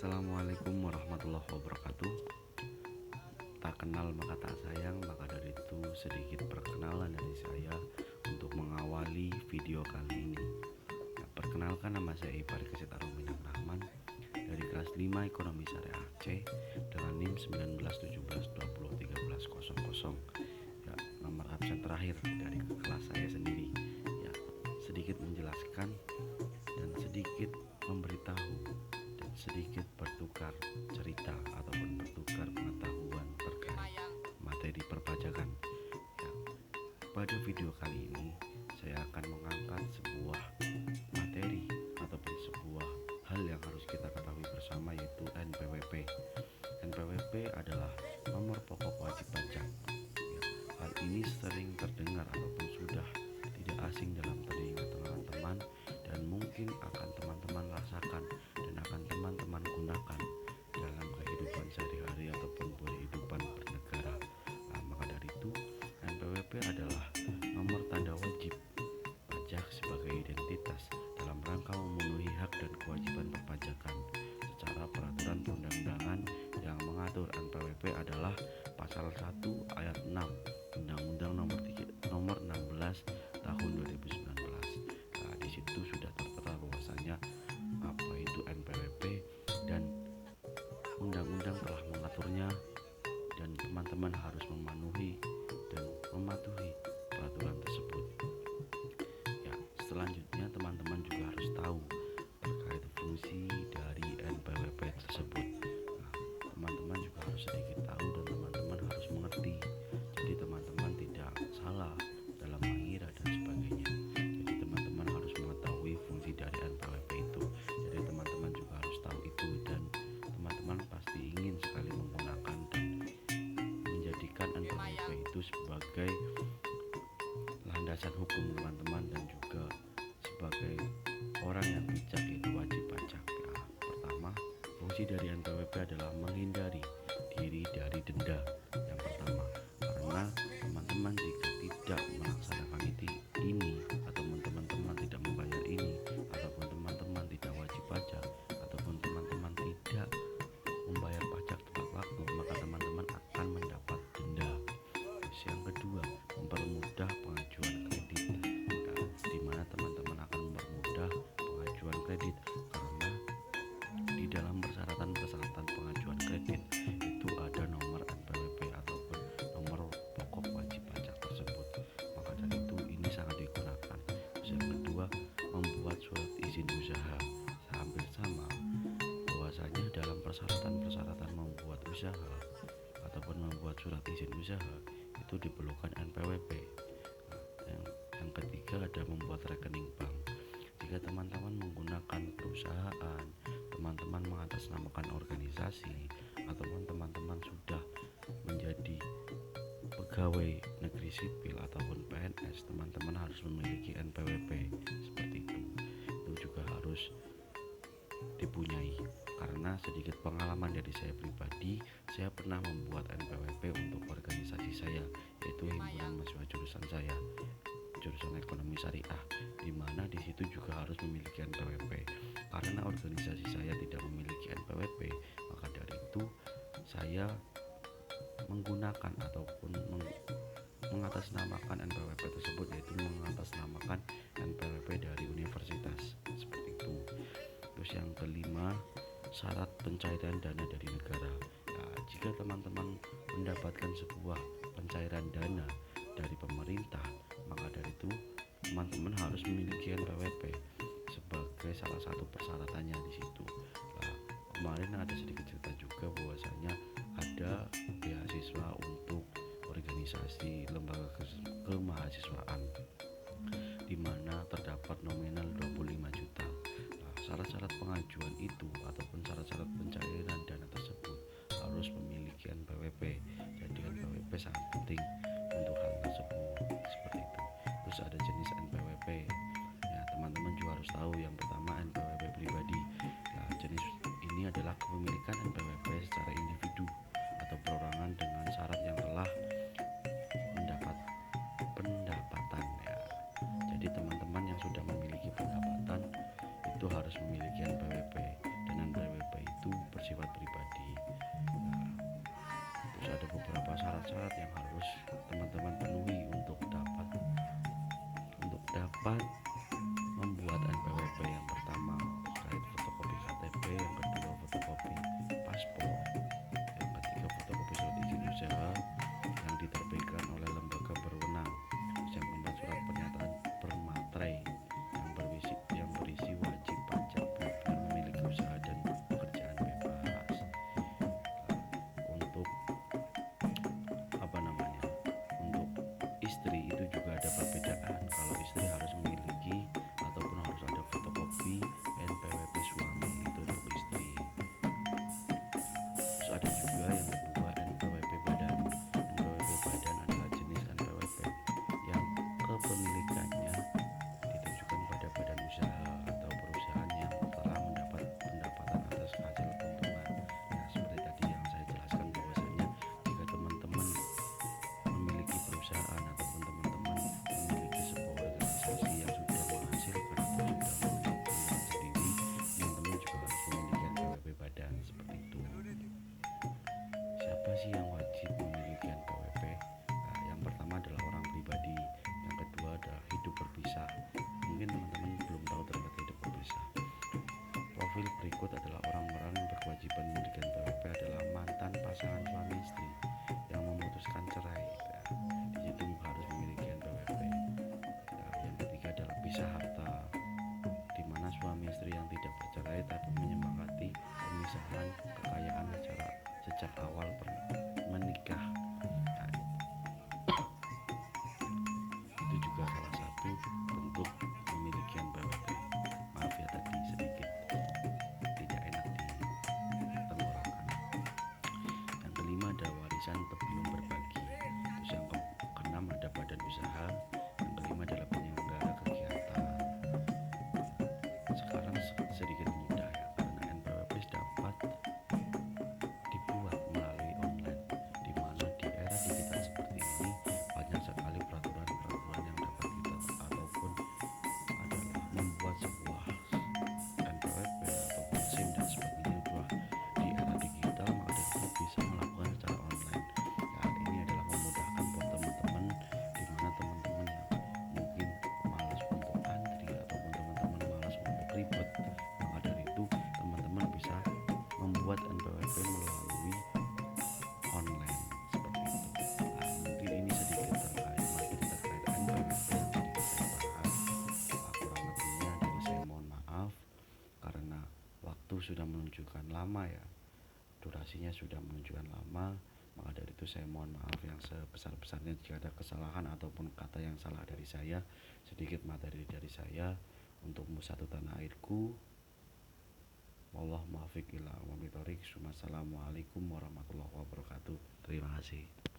Assalamualaikum warahmatullahi wabarakatuh. Tak kenal maka tak sayang, maka dari itu sedikit perkenalan dari saya untuk mengawali video kali ini. Perkenalkan, nama saya Ipari Kesetar Minang Rahman dari kelas 5 Ekonomi Syariah C dengan NIM 1917201300. Ya, nomor absen terakhir dari kelas saya sendiri. Ya, sedikit menjelaskan dan sedikit memberitahu dan sedikit bertukar cerita ataupun bertukar pengetahuan terkait materi perpajakan. Ya, pada video kali ini saya akan mengangkat sebuah materi ataupun sebuah hal yang harus kita ketahui bersama, yaitu NPWP. NPWP adalah nomor pokok wajib pajak. Ya, hal ini sering terdengar ataupun sudah tidak asing dalam telinga teman-teman, dan mungkin akan teman-teman rasakan dan akan teman-teman gunakan dalam kehidupan sehari-hari ataupun kehidupan bernegara. Maka dari itu, NPWP adalah nomor tanda wajib pajak sebagai identitas dalam rangka memenuhi hak dan kewajiban perpajakan. Secara peraturan perundang-undangan yang mengatur NPWP adalah pasal 1 ayat 6 Undang-Undang nomor 16 tahun 2019. Di situ sudah tertera bahwasanya apa itu NPWP dan undang-undang telah mengaturnya, dan teman-teman harus memenuhi dan mematuhi peraturan tersebut. Ya, selanjutnya teman-teman juga harus tahu terkait fungsi dari NPWP tersebut. Teman-teman juga harus sedikit tahu dan teman-teman harus mengerti. Jadi teman-teman tidak salah dalam mengira dan sebagainya. Jadi teman-teman harus mengetahui fungsi dari NPWP itu. Jadi teman-teman juga harus tahu itu, dan teman-teman pasti ingin sekali menggunakan dan menjadikan NPWP itu sebagai landasan hukum teman-teman dan juga sebagai orang yang bijak, itu wajib pajak. Pertama, fungsi dari NPWP adalah menghindari diri dari denda. Yang pertama, karena teman-teman jika tidak melaksanakan ini ataupun teman-teman tidak membayar ini, ataupun teman-teman tidak wajib pajak, ataupun teman-teman tidak membayar pajak tepat waktu, maka teman-teman akan mendapat denda. Terus yang kedua, mempermudah pengajuan kredit. Di mana teman-teman akan mempermudah pengajuan kredit, karena di dalam persyaratan pengajuan kredit itu ada nomor NPWP ataupun nomor pokok wajib pajak tersebut. Maka dari itu ini sangat digunakan. Terus yang kedua, membuat surat izin usaha. Hampir sama bahwasanya dalam persyaratan membuat usaha ataupun membuat surat izin usaha itu diperlukan NPWP. Yang ketiga, ada membuat rekening bank. Jika teman-teman menggunakan perusahaan, teman-teman mengatasnamakan organisasi, ataupun teman-teman sudah menjadi pegawai negeri sipil ataupun PNS, teman-teman harus memiliki NPWP. Seperti itu juga harus dipunyai. Karena sedikit pengalaman dari saya pribadi, saya pernah membuat NPWP untuk organisasi saya, yaitu himpunan mahasiswa jurusan saya, jurusan Ekonomi Syariah, di mana di situ juga harus memiliki NPWP. Karena organisasi saya tidak memiliki NPWP, maka dari itu saya menggunakan ataupun mengatasnamakan NPWP tersebut, yaitu mengatasnamakan NPWP dari universitas. Seperti itu. Terus yang kelima, syarat pencairan dana dari negara. Jika teman-teman mendapatkan sebuah pencairan dana dari pemerintah, maka dari itu teman-teman harus memiliki NPWP sebagai salah satu persyaratannya di situ. Kemarin ada sedikit cerita juga bahwasanya ada beasiswa untuk organisasi lembaga kemahasiswaan di mana terdapat nominal 25 juta. Syarat-syarat pengajuan itu ataupun syarat-syarat pencairan dana tersebut harus memiliki NPWP. Jadi NPWP sangat penting untuk hal tersebut. Seperti itu. Terus ada jenis NPWP. Ya, teman-teman juga harus tahu. Yang pertama, NPWP pribadi. Jenis ini adalah kepemilikan NPWP secara individu atau perorangan dengan syarat yang telah mendapat pendapatan. Jadi teman-teman yang sudah memiliki pendapatan itu harus memiliki NPWP, dan NPWP itu dapat membuat NPWP yang pertama terkait fotokopi KTP, yang kedua fotokopi paspor, yang ketiga fotokopi surat izin usaha yang diterbitkan oleh lembaga berwenang, yang keempat surat pernyataan bermaterai yang berisi wajib pajak yang memiliki usaha dan pekerjaan bebas. Untuk untuk istri itu juga ada perbedaan. Kalau istri harus memiliki ataupun harus ada fotokopi NPWP suami, itu untuk istri. Terus ada juga yang kedua NPWP badan. NPWP badan adalah jenis NPWP yang kepemilikannya ditujukan pada badan usaha atau perusahaan yang telah mendapat pendapatan atas hasil keuntungan. Nah, seperti tadi yang saya jelaskan, bahwasanya jika teman-teman memiliki perusahaan ataupun teman-teman memiliki sebuah organisasi yang sudah menghasilkan atau sudah memiliki uang sendiri, teman-teman juga harus memiliki NPWP badan seperti itu. Siapa sih yang wajib memiliki NPWP? Nah, yang pertama adalah orang pribadi, yang kedua adalah hidup berpisah. Mungkin teman-teman belum tahu terkait hidup berpisah. Profil berikut adalah orang-orang yang berkewajiban memiliki NPWP adalah mantan pasangan suami istri yang memutuskan cerai. Di situ harus memiliki NPWP. Yang ketiga adalah pisah harta, di mana suami istri yang tidak bercerai tapi menyepakati pemisahan kekayaan secara sejak awal menikah. Nah, itu juga salah satu bentuk memiliki NPWP. Maaf ya tadi sedikit tidak enak di tenggorokan. Yang kelima ada warisan belum berbagi. Terus yang keenam ada badan usaha. Yang kelima adalah penyelenggara kegiatan. Sekarang sedikit mudah ya, karena NPWP dapat dibuat melalui online, di mana di era digital seperti ini banyak sekali peraturan-peraturan yang dapat kita ataupun adalah membuat sebuah NPWP ataupun SIM dan sebagainya juga di era digital, maka itu bisa melakukan secara online. Hal ini adalah memudahkan buat teman-teman, di mana teman-teman yang mungkin malas untuk antri ataupun teman-teman malas untuk ribet, maka dari itu teman-teman bisa membuat NPWP melalui online seperti itu. Nah, mungkin ini sedikit terkait materi terkait NPWP yang tadi saya bahas. Kurang lebihnya dari saya mohon maaf, karena waktu sudah menunjukkan lama ya, durasinya sudah menunjukkan lama, maka dari itu saya mohon maaf yang sebesar-besarnya jika ada kesalahan ataupun kata yang salah dari saya. Sedikit materi dari saya untuk satu tanah airku. Wallahu muwaffiq ila aqwamit thoriq. Wassalamualaikum warahmatullahi wabarakatuh. Terima kasih.